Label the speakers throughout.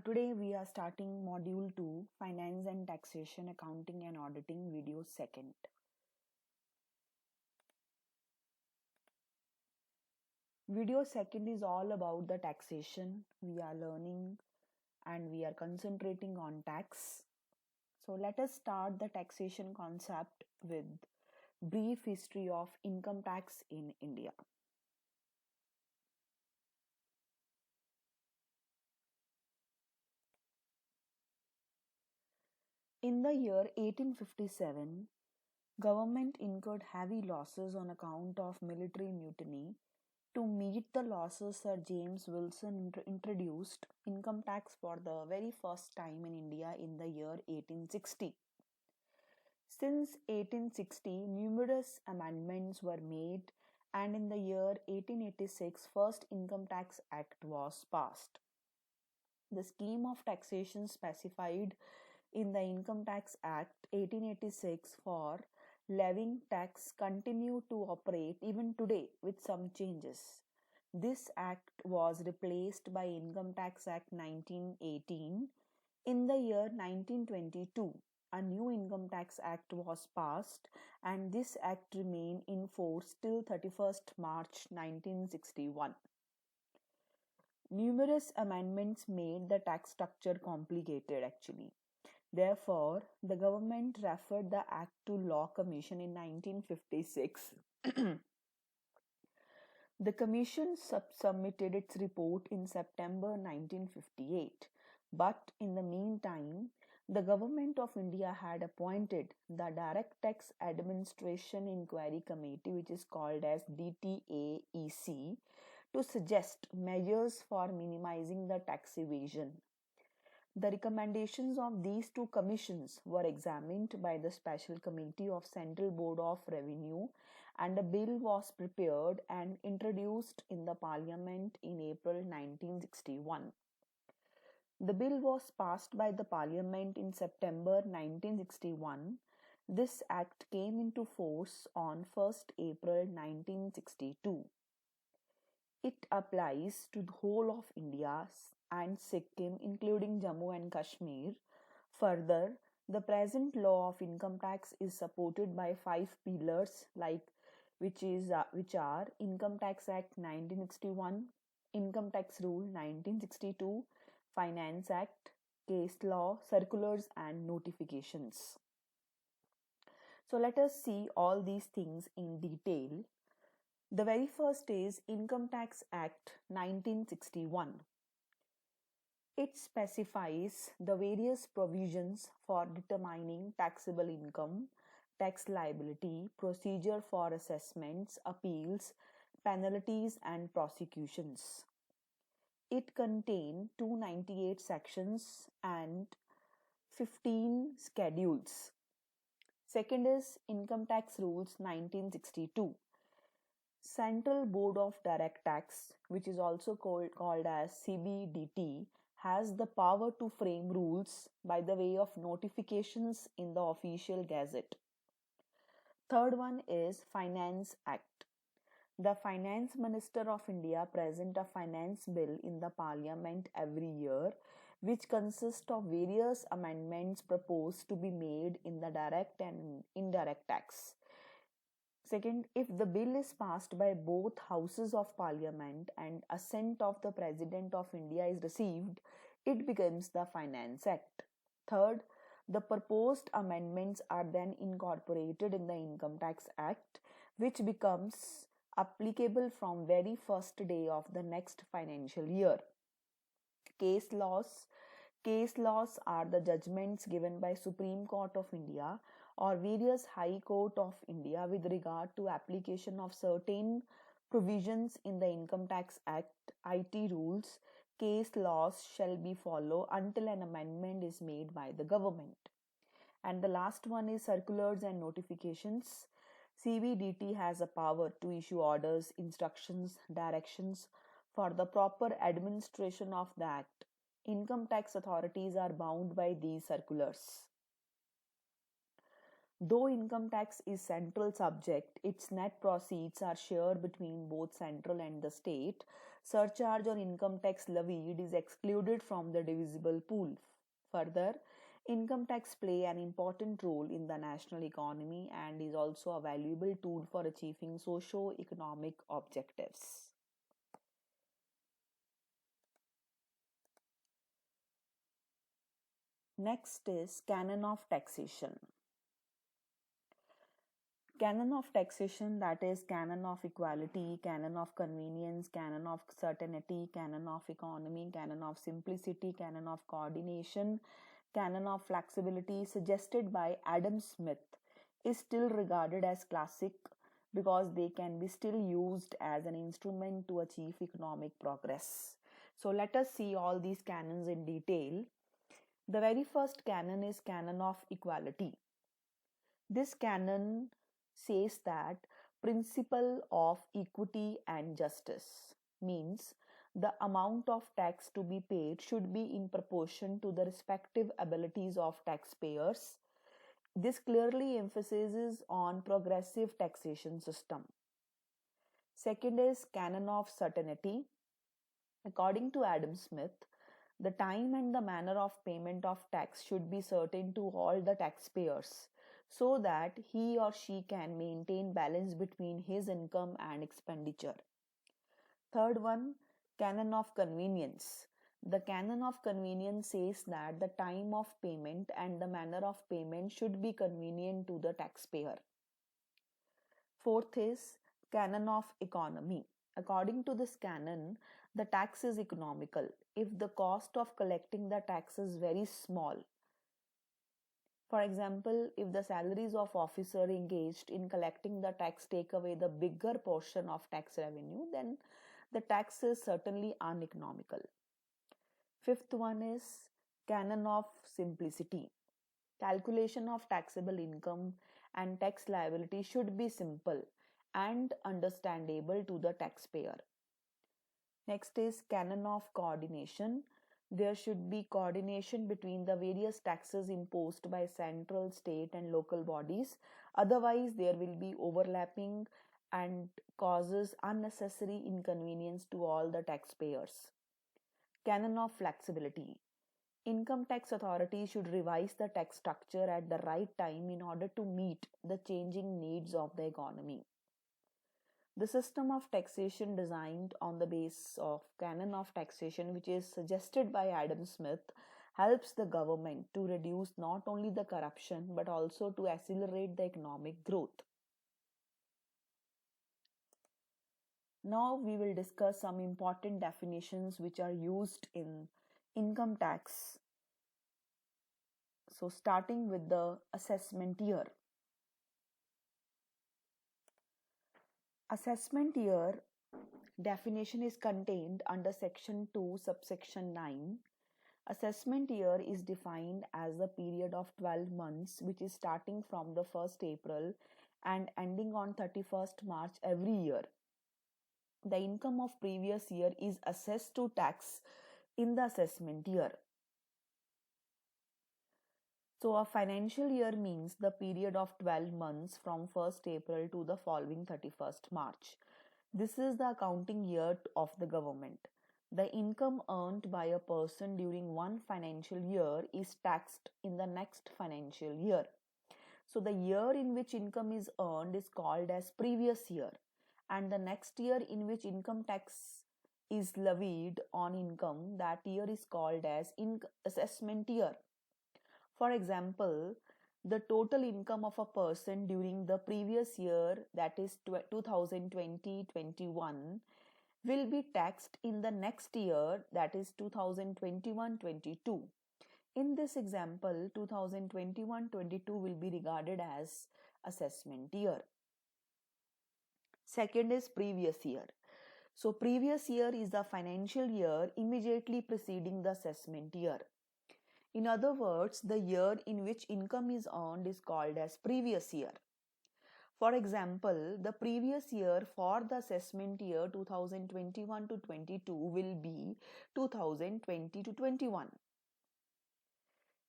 Speaker 1: Today we are starting module 2, Finance and Taxation, Accounting and Auditing, video second. Video second is all about the taxation. We are learning and we are concentrating on tax. So let us start the taxation concept with brief history of income tax in India. In the year 1857, government incurred heavy losses on account of military mutiny. To meet the losses, Sir James Wilson introduced income tax for the very first time in India in the year 1860. Since 1860, numerous amendments were made, and in the year 1886, first Income Tax Act was passed. The scheme of taxation specified in the Income Tax Act 1886 for levying tax continue to operate even today with some changes. This act was replaced by Income Tax Act 1918. In the year 1922, a new Income Tax Act was passed, and this act remained in force till 31st March 1961. Numerous amendments made the tax structure complicated actually. Therefore, the government referred the act to Law Commission in 1956. The commission submitted its report in September 1958, but in the meantime, the Government of India had appointed the Direct Tax Administration Inquiry Committee, which is called as DTAEC, to suggest measures for minimizing the tax evasion. The recommendations of these two commissions were examined by the Special Committee of Central Board of Revenue, and a bill was prepared and introduced in the Parliament in April 1961. The bill was passed by the Parliament in September 1961. This act came into force on 1st April 1962. It applies to the whole of India and Sikkim, including Jammu and Kashmir. Further, the present law of income tax is supported by 5 pillars, which are Income Tax Act 1961, Income Tax Rule 1962, Finance Act, Case Law, Circulars and Notifications. So let us see all these things in detail. The very first is Income Tax Act 1961. It specifies the various provisions for determining taxable income, tax liability, procedure for assessments, appeals, penalties, and prosecutions. It contains 298 sections and 15 schedules. Second is Income Tax Rules 1962. Central Board of Direct Tax, which is also called as CBDT, has the power to frame rules by the way of notifications in the official gazette. Third one is Finance Act. The Finance Minister of India presents a finance bill in the Parliament every year, which consists of various amendments proposed to be made in the direct and indirect tax. Second, if the bill is passed by both houses of parliament and assent of the President of India is received, it becomes the Finance Act. Third, the proposed amendments are then incorporated in the Income Tax Act, which becomes applicable from very first day of the next financial year. Case laws. Case laws are the judgments given by Supreme Court of India or various High Court of India with regard to application of certain provisions in the Income Tax Act, IT rules. Case laws shall be followed until an amendment is made by the government. And the last one is circulars and notifications. CBDT has a power to issue orders, instructions, directions for the proper administration of the act. Income tax authorities are bound by these circulars. Though income tax is central subject, its net proceeds are shared between both central and the state. Surcharge or income tax levied is excluded from the divisible pool. Further, income tax play an important role in the national economy and is also a valuable tool for achieving socio-economic objectives. Next is canon of taxation. Canon of taxation, that is canon of equality, canon of convenience, canon of certainty, canon of economy, canon of simplicity, canon of coordination, canon of flexibility, suggested by Adam Smith, is still regarded as classic because they can be still used as an instrument to achieve economic progress. So let us see all these canons in detail. The very first canon is canon of equality. This canon says that principle of equity and justice means the amount of tax to be paid should be in proportion to the respective abilities of taxpayers. This clearly emphasizes on progressive taxation system. Second is canon of certainty. According to Adam Smith, the time and the manner of payment of tax should be certain to all the taxpayers so that he or she can maintain balance between his income and expenditure. Third one, canon of convenience. The canon of convenience says that the time of payment and the manner of payment should be convenient to the taxpayer. Fourth is canon of economy. According to this canon, the tax is economical if the cost of collecting the tax is very small. For example, if the salaries of officer engaged in collecting the tax take away the bigger portion of tax revenue, then the tax is certainly uneconomical. Fifth one is canon of simplicity. Calculation of taxable income and tax liability should be simple and understandable to the taxpayer. Next is canon of coordination. There should be coordination between the various taxes imposed by central, state, and local bodies. Otherwise, there will be overlapping and causes unnecessary inconvenience to all the taxpayers. Canon of flexibility. Income tax authorities should revise the tax structure at the right time in order to meet the changing needs of the economy. The system of taxation designed on the basis of canon of taxation, which is suggested by Adam Smith, helps the government to reduce not only the corruption but also to accelerate the economic growth. Now we will discuss some important definitions which are used in income tax. So starting with the assessment year. Assessment year definition is contained under section 2 subsection 9. Assessment year is defined as the period of 12 months which is starting from the 1st April and ending on 31st March every year. The income of previous year is assessed to tax in the assessment year. So a financial year means the period of 12 months from 1st April to the following 31st March. This is the accounting year of the government. The income earned by a person during one financial year is taxed in the next financial year. So the year in which income is earned is called as previous year, and the next year in which income tax is levied on income, that year is called as assessment year. For example, the total income of a person during the previous year, that is 2020-21, will be taxed in the next year, that is 2021-22. In this example, 2021-22 will be regarded as assessment year. Second is previous year. So previous year is the financial year immediately preceding the assessment year. In other words, the year in which income is earned is called as previous year. For example, the previous year for the assessment year 2021 to 22 will be 2020 to 21.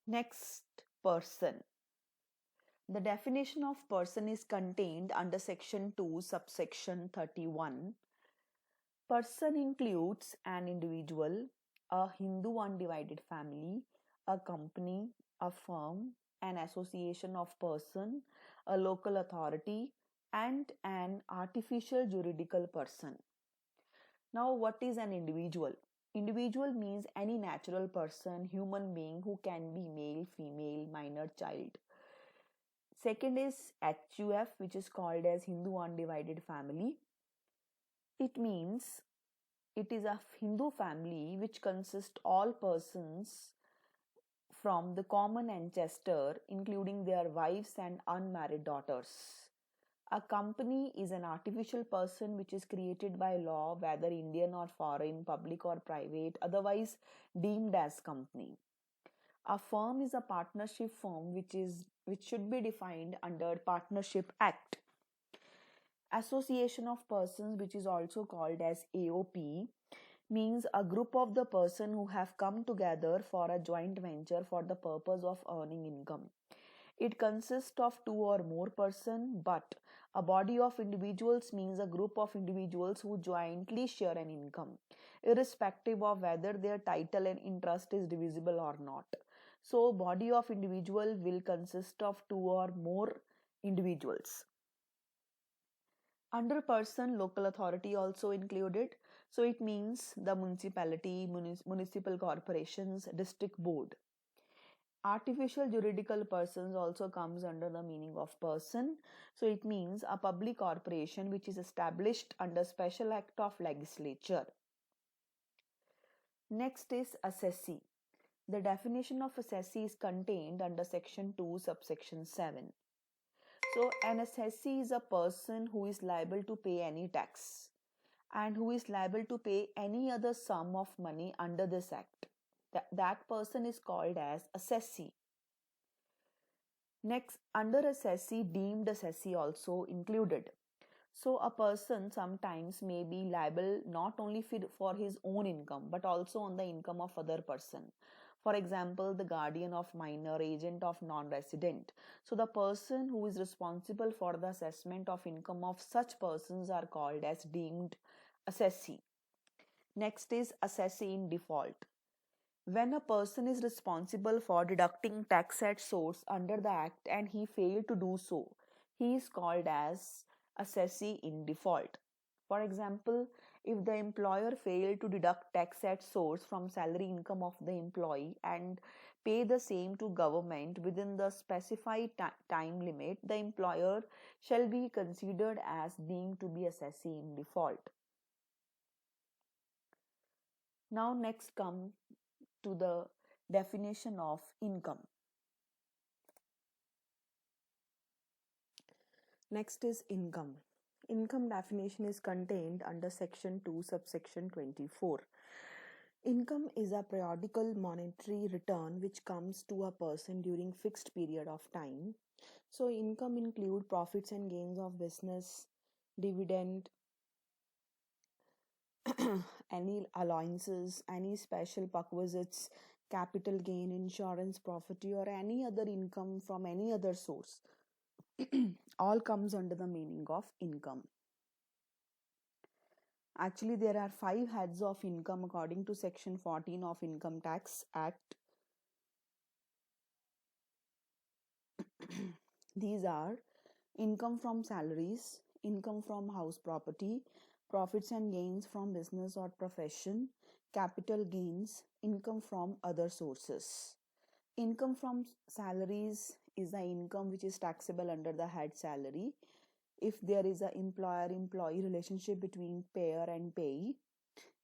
Speaker 1: Next, person. The definition of person is contained under section 2, subsection 31. Person includes an individual, a Hindu undivided family, a company, a firm, an association of person, a local authority, and an artificial juridical person. Now, what is an individual? Individual means any natural person, human being who can be male, female, minor, child. Second is HUF, which is called as Hindu undivided family. It means it is a Hindu family which consists all persons from the common ancestor, including their wives and unmarried daughters. A company is an artificial person which is created by law, whether Indian or foreign, public or private, otherwise deemed as company. A firm is a partnership firm which should be defined under Partnership Act. Association of persons, which is also called as AOP, means a group of the person who have come together for a joint venture for the purpose of earning income. It consists of two or more person, but a body of individuals means a group of individuals who jointly share an income, irrespective of whether their title and interest is divisible or not. So, body of individual will consist of two or more individuals. Under person, local authority also included. So it means the municipality, municipal corporations, district board. Artificial juridical persons also comes under the meaning of person. So it means a public corporation which is established under special act of legislature. Next is assessee. The definition of assessee is contained under section 2, subsection 7. So an assessee is a person who is liable to pay any tax and who is liable to pay any other sum of money under this act. That person is called as assessee. Next, under assessee, deemed assessee also included. So a person sometimes may be liable not only for his own income but also on the income of other person. For example, the guardian of minor, agent of non-resident. So the person who is responsible for the assessment of income of such persons are called as deemed assessee. Next is assessee in default. When a person is responsible for deducting tax at source under the act and he failed to do so, he is called as assessee in default. For example, if the employer failed to deduct tax at source from salary income of the employee and pay the same to government within the specified time limit, the employer shall be considered as deemed to be assessee in default. Now next come to the definition of income. Next is income. Income definition is contained under section 2, subsection 24. Income is a periodical monetary return which comes to a person during fixed period of time. So income include profits and gains of business, dividend, any allowances, any special perquisites, capital gain, insurance, property, or any other income from any other source. All comes under the meaning of income. Actually, there are 5 heads of income according to section 14 of Income Tax Act. These are income from salaries, income from house property, profits and gains from business or profession, capital gains, income from other sources. Income from salaries is the income which is taxable under the head salary. If there is an employer-employee relationship between payer and payee,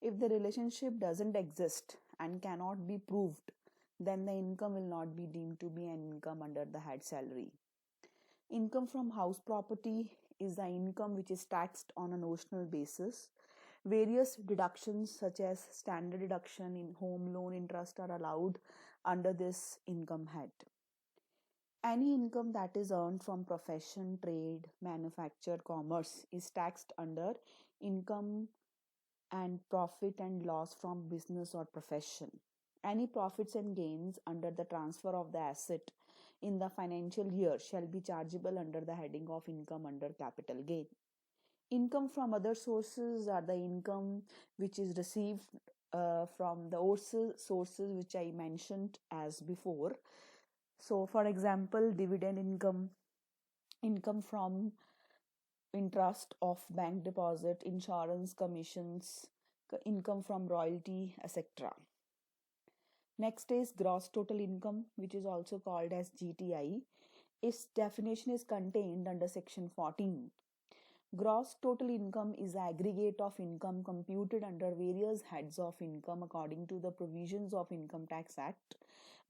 Speaker 1: if the relationship doesn't exist and cannot be proved, then the income will not be deemed to be an income under the head salary. Income from house property is the income which is taxed on a notional basis. Various deductions such as standard deduction in home loan interest are allowed under this income head. Any income that is earned from profession, trade, manufacture, commerce is taxed under income and profit and loss from business or profession. Any profits and gains under the transfer of the asset, in the financial year shall be chargeable under the heading of income under capital gain. Income from other sources are the income which is received from the sources which I mentioned as before. So, for example, dividend income, income from interest of bank deposit, insurance commissions, income from royalty, etc. Next is gross total income, which is also called as GTI. Its definition is contained under section 14. Gross total income is the aggregate of income computed under various heads of income according to the provisions of Income Tax Act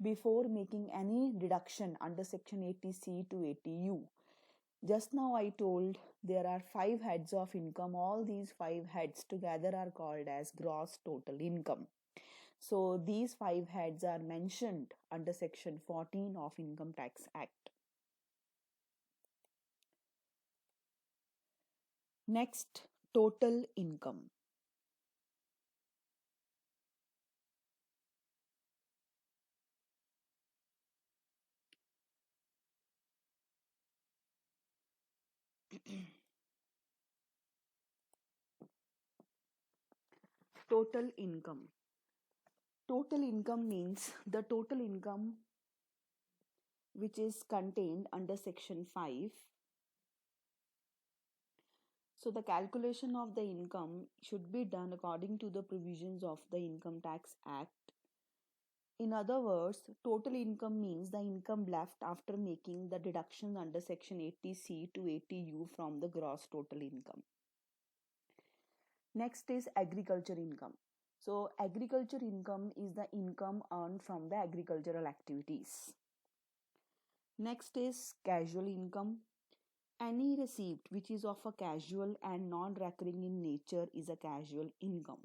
Speaker 1: before making any deduction under section 80C to 80U. Just now I told there are 5 heads of income. All these 5 heads together are called as gross total income. So these 5 heads are mentioned under section 14 of Income Tax Act. Next, total income. Total income. Total income means the total income which is contained under section 5. So the calculation of the income should be done according to the provisions of the Income Tax Act. In other words, total income means the income left after making the deductions under section 80C to 80U from the gross total income. Next is agriculture income. So agriculture income is the income earned from the agricultural activities. Next is casual income. Any receipt which is of a casual and non-recurring in nature is a casual income.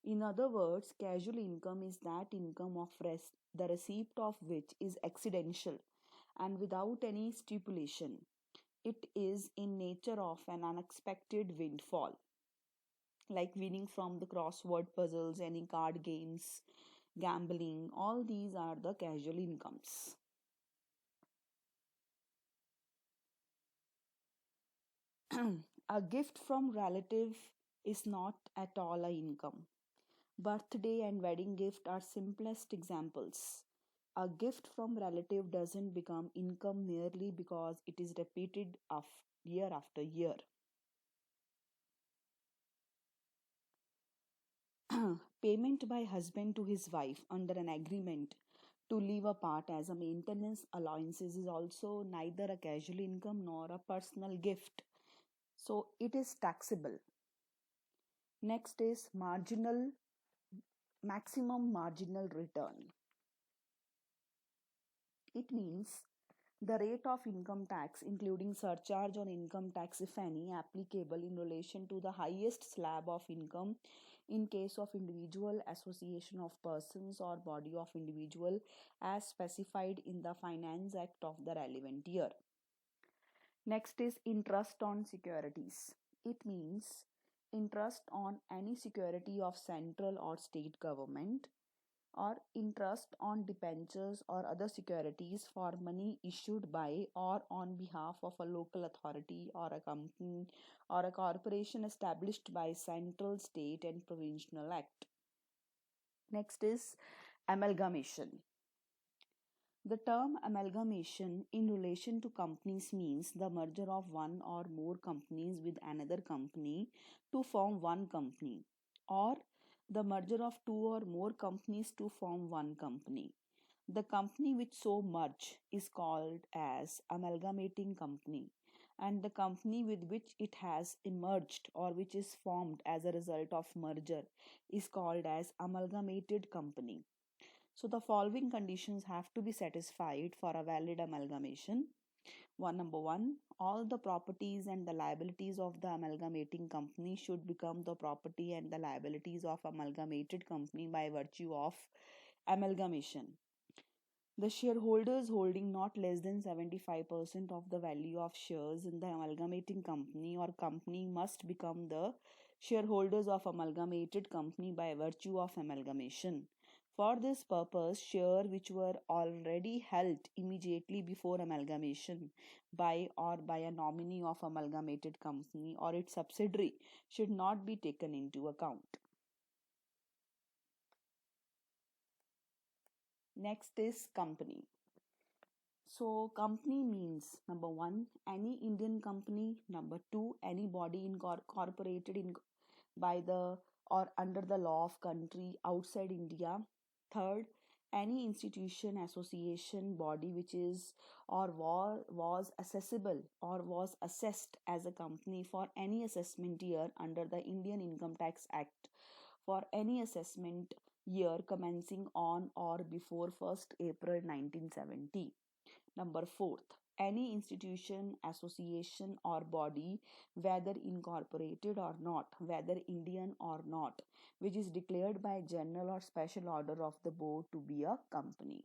Speaker 1: In other words, casual income is that income of the receipt of which is accidental and without any stipulation. It is in nature of an unexpected windfall, like winning from the crossword puzzles, any card games, gambling. All these are the casual incomes. A gift from relative is not at all a income. Birthday and wedding gift are simplest examples. A gift from relative doesn't become income merely because it is repeated year after year. Payment by husband to his wife under an agreement to live apart as a maintenance allowances is also neither a casual income nor a personal gift. So it is taxable. Next is maximum marginal return. It means the rate of income tax, including surcharge on income tax, if any, applicable in relation to the highest slab of income in case of individual, association of persons, or body of individual as specified in the Finance Act of the relevant year. Next is interest on securities. It means interest on any security of central or state government, or interest on debentures or other securities for money issued by or on behalf of a local authority or a company or a corporation established by central, state, and provincial act. Next is amalgamation. The term amalgamation in relation to companies means the merger of one or more companies with another company to form one company, or the merger of two or more companies to form one company. The company which so merge is called as amalgamating company, and the company with which it has emerged or which is formed as a result of merger is called as amalgamated company. So the following conditions have to be satisfied for a valid amalgamation. Number one, all the properties and the liabilities of the amalgamating company should become the property and the liabilities of amalgamated company by virtue of amalgamation. The shareholders holding not less than 75% of the value of shares in the amalgamating company or company must become the shareholders of amalgamated company by virtue of amalgamation. For this purpose, shares which were already held immediately before amalgamation by a nominee of amalgamated company or its subsidiary should not be taken into account. Next is company. So, company means number one, any Indian company, number two, any body incorporated by the or under the law of country outside India. Third, any institution, association, body which is or was accessible or was assessed as a company for any assessment year under the Indian Income Tax Act for any assessment year commencing on or before 1st April 1970. Number fourth, any institution, association, or body, whether incorporated or not, whether Indian or not, which is declared by general or special order of the board to be a company.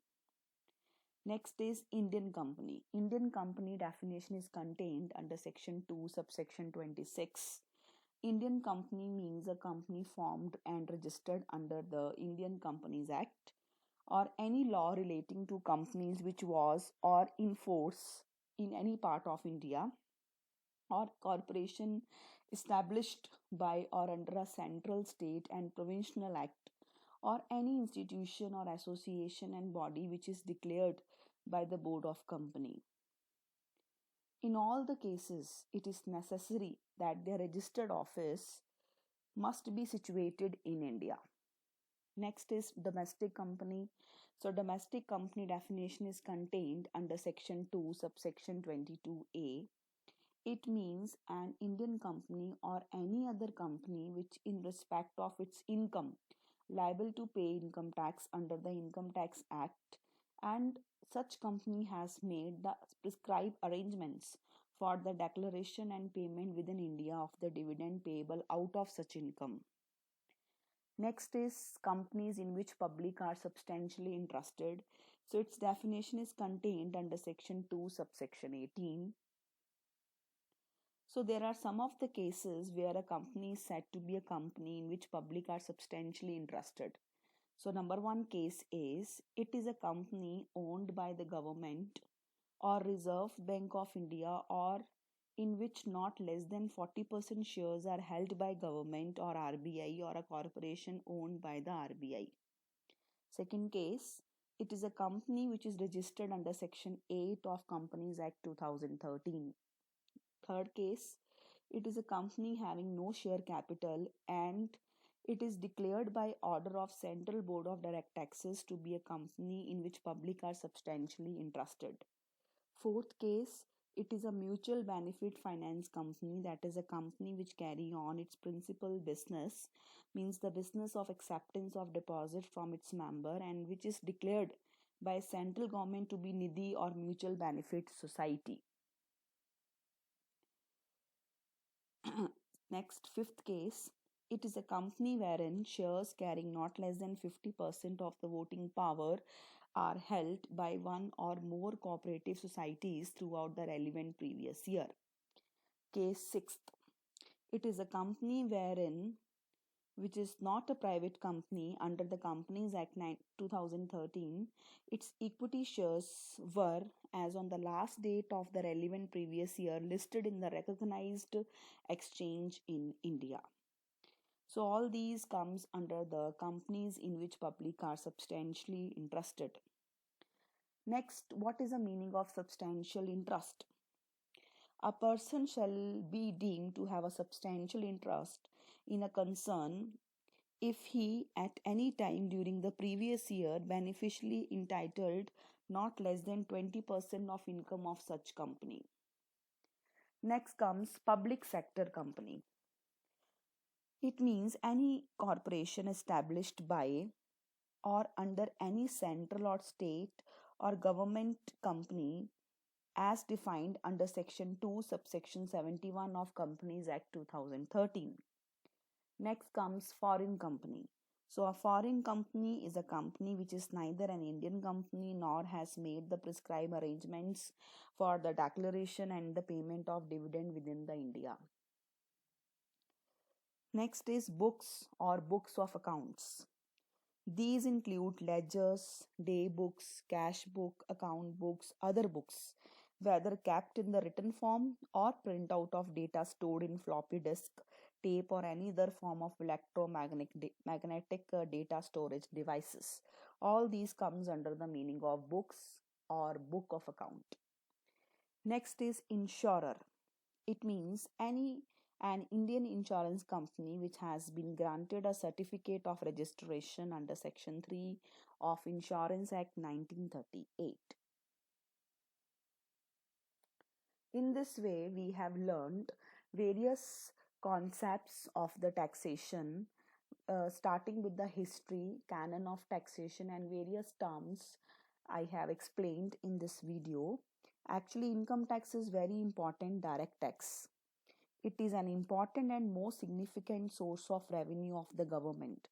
Speaker 1: Next is Indian company. Indian company definition is contained under section 2, subsection 26. Indian company means a company formed and registered under the Indian Companies Act or any law relating to companies which was or in force in any part of India, or corporation established by or under a central state and provincial act, or any institution or association and body which is declared by the board of company. In all the cases, it is necessary that their registered office must be situated in India. Next is domestic company. So, domestic company definition is contained under section 2, subsection 22A. It means an Indian company or any other company which, in respect of its income, liable to pay income tax under the Income Tax Act, and such company has made the prescribed arrangements for the declaration and payment within India of the dividend payable out of such income. Next is companies in which public are substantially interested. So its definition is contained under section 2, subsection 18. So there are some of the cases where a company is said to be a company in which public are substantially interested. So number one case is it is a company owned by the government or Reserve Bank of India or in which not less than 40% shares are held by government or RBI or a corporation owned by the RBI. Second case, it is a company which is registered under Section 8 of Companies Act 2013. Third case, it is a company having no share capital and it is declared by order of Central Board of Direct Taxes to be a company in which public are substantially interested. Fourth case, it is a mutual benefit finance company, that is a company which carry on its principal business, means the business of acceptance of deposit from its member and which is declared by central government to be Nidhi or mutual benefit society. Next, fifth case, it is a company wherein shares carrying not less than 50% of the voting power are held by one or more cooperative societies throughout the relevant previous year. Case sixth, it is a company wherein which is not a private company under the Companies Act 2013, its equity shares were, as on the last date of the relevant previous year, listed in the recognized exchange in India. So all these comes under the companies in which public are substantially interested. Next, what is the meaning of substantial interest? A person shall be deemed to have a substantial interest in a concern if he at any time during the previous year beneficially entitled not less than 20% of income of such company. Next comes public sector company. It means any corporation established by or under any central or state or government company as defined under section 2 subsection 71 of Companies Act 2013. Next comes foreign company. So a foreign company is a company which is neither an Indian company nor has made the prescribed arrangements for the declaration and the payment of dividend within the India. Next is books or books of accounts. These include ledgers, day books, cash book, account books, other books, whether kept in the written form or printout of data stored in floppy disk, tape, or any other form of electromagnetic data storage devices. All these comes under the meaning of books or book of account. Next is insurer. It means any an Indian insurance company which has been granted a certificate of registration under Section 3 of Insurance Act 1938. In this way, we have learned various concepts of the taxation, starting with the history, canon of taxation, and various terms I have explained in this video. Actually, income tax is very important direct tax. It is an important and most significant source of revenue of the government.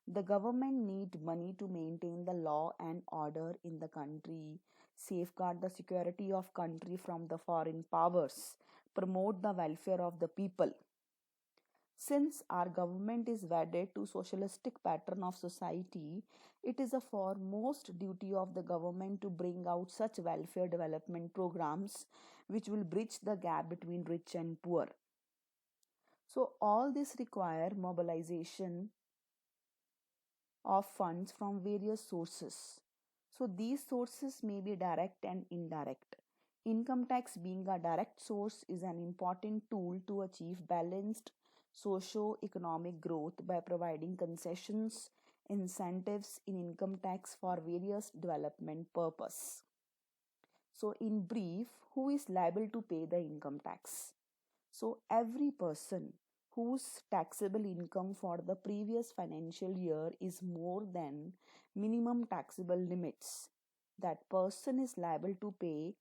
Speaker 1: The government need money to maintain the law and order in the country, safeguard the security of country from the foreign powers, promote the welfare of the people. Since our government is wedded to socialistic pattern of society, it is a foremost duty of the government to bring out such welfare development programs which will bridge the gap between rich and poor. So all this require mobilization of funds from various sources. So these sources may be direct and indirect. Income tax being a direct source is an important tool to achieve balanced socio-economic growth by providing concessions, incentives in income tax for various development purpose. So in brief, who is liable to pay the income tax? So every person whose taxable income for the previous financial year is more than minimum taxable limits, that person is liable to pay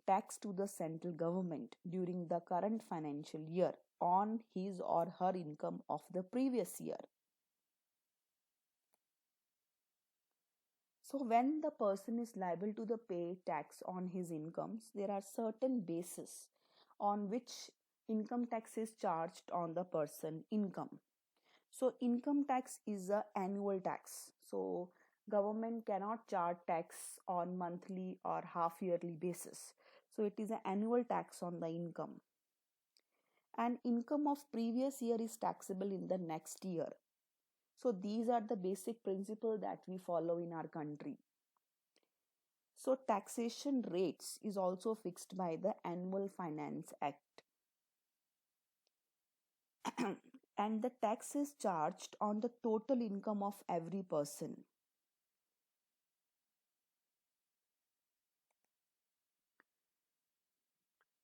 Speaker 1: tax to the central government during the current financial year on his or her income of the previous year. So when the person is liable to the pay tax on his incomes, there are certain bases on which income tax is charged on the person income. So income tax is a annual tax. So government cannot charge tax on monthly or half yearly basis. So it is an annual tax on the income. And income of previous year is taxable in the next year. So these are the basic principles that we follow in our country. So taxation rates is also fixed by the Annual Finance Act. And the tax is charged on the total income of every person.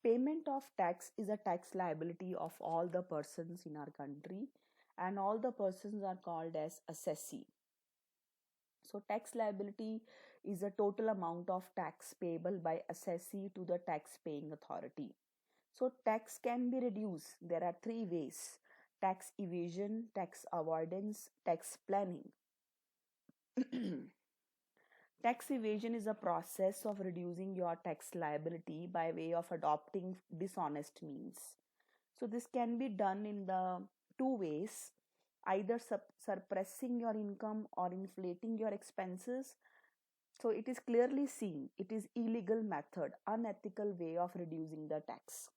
Speaker 1: Payment of tax is a tax liability of all the persons in our country, and all the persons are called as assessee. So tax liability is a total amount of tax payable by assessee to the tax paying authority. So tax can be reduced. There are three ways: tax evasion, tax avoidance, tax planning. Tax evasion is a process of reducing your tax liability by way of adopting dishonest means. So this can be done in the two ways: either suppressing your income or inflating your expenses. So it is clearly seen it is illegal method, unethical way of reducing the tax.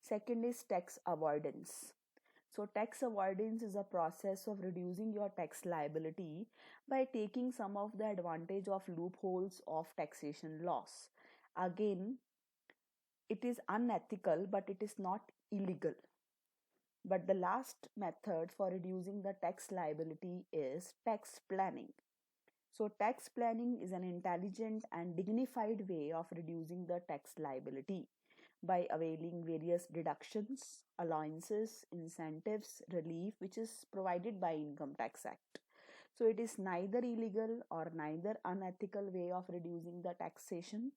Speaker 1: Second is tax avoidance. So tax avoidance is a process of reducing your tax liability by taking some of the advantage of loopholes of taxation laws. Again, it is unethical, but it is not illegal. But the last method for reducing the tax liability is tax planning. So tax planning is an intelligent and dignified way of reducing the tax liability by availing various deductions, allowances, incentives, relief which is provided by Income Tax Act. So it is neither illegal or neither unethical way of reducing the taxation.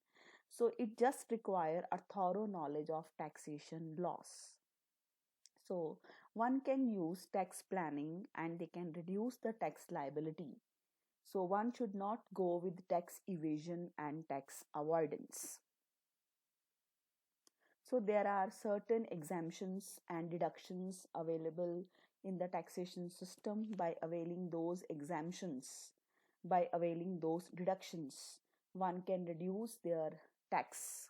Speaker 1: So it just require a thorough knowledge of taxation laws. So one can use tax planning and they can reduce the tax liability. So one should not go with tax evasion and tax avoidance. So there are certain exemptions and deductions available in the taxation system by availing those exemptions, by availing those deductions. One can reduce their tax.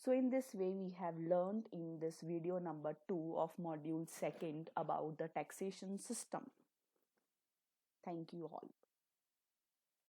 Speaker 1: So in this way, we have learned in this video number 2 of module 2 about the taxation system. Thank you all.